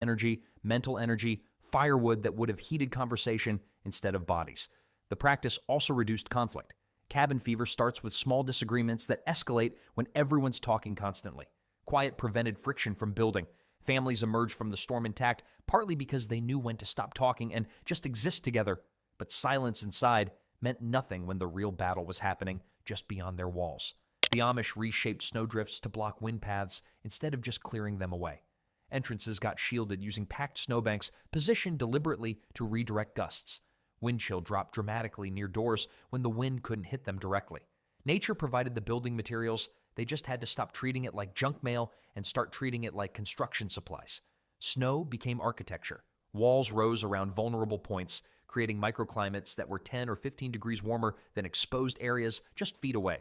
energy, mental energy, firewood that would have heated conversation instead of bodies. The practice also reduced conflict. Cabin fever starts with small disagreements that escalate when everyone's talking constantly. Quiet prevented friction from building. Families emerged from the storm intact, partly because they knew when to stop talking and just exist together. But silence inside meant nothing when the real battle was happening just beyond their walls. The Amish reshaped snowdrifts to block wind paths instead of just clearing them away. Entrances got shielded using packed snowbanks positioned deliberately to redirect gusts. Wind chill dropped dramatically near doors when the wind couldn't hit them directly. Nature provided the building materials, they just had to stop treating it like junk mail and start treating it like construction supplies. Snow became architecture. Walls rose around vulnerable points, creating microclimates that were 10 or 15 degrees warmer than exposed areas just feet away.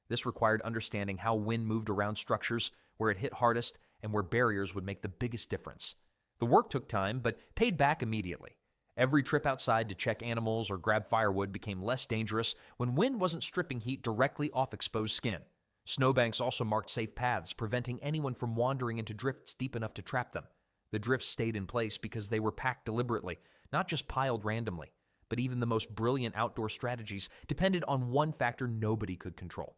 This required understanding how wind moved around structures, where it hit hardest, and where barriers would make the biggest difference. The work took time, but paid back immediately. Every trip outside to check animals or grab firewood became less dangerous when wind wasn't stripping heat directly off exposed skin. Snowbanks also marked safe paths, preventing anyone from wandering into drifts deep enough to trap them. The drifts stayed in place because they were packed deliberately, not just piled randomly. But even the most brilliant outdoor strategies depended on one factor nobody could control.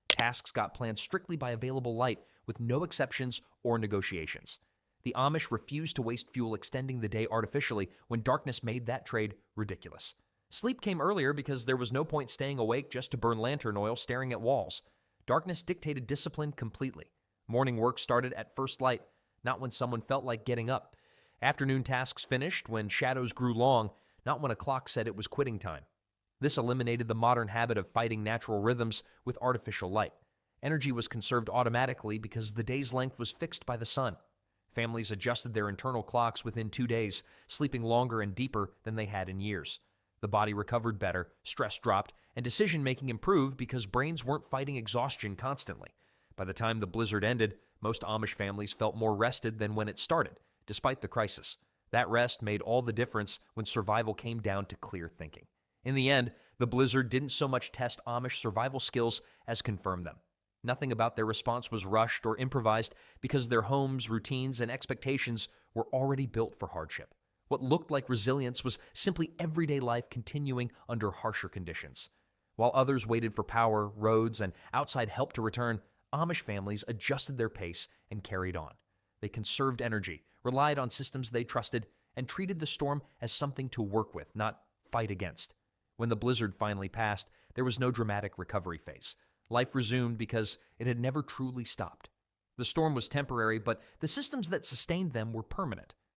Tasks got planned strictly by available light, with no exceptions or negotiations. The Amish refused to waste fuel extending the day artificially when darkness made that trade ridiculous. Sleep came earlier because there was no point staying awake just to burn lantern oil staring at walls. Darkness dictated discipline completely. Morning work started at first light, not when someone felt like getting up. Afternoon tasks finished when shadows grew long, not when a clock said it was quitting time. This eliminated the modern habit of fighting natural rhythms with artificial light. Energy was conserved automatically because the day's length was fixed by the sun. Families adjusted their internal clocks within 2 days, sleeping longer and deeper than they had in years. The body recovered better, stress dropped, and decision-making improved because brains weren't fighting exhaustion constantly. By the time the blizzard ended, most Amish families felt more rested than when it started, despite the crisis. That rest made all the difference when survival came down to clear thinking. In the end, the blizzard didn't so much test Amish survival skills as confirm them. Nothing about their response was rushed or improvised because their homes, routines, and expectations were already built for hardship. What looked like resilience was simply everyday life continuing under harsher conditions. While others waited for power, roads, and outside help to return, Amish families adjusted their pace and carried on. They conserved energy, relied on systems they trusted, and treated the storm as something to work with, not fight against. When the blizzard finally passed, there was no dramatic recovery phase. Life resumed because it had never truly stopped. The storm was temporary, but the systems that sustained them were permanent.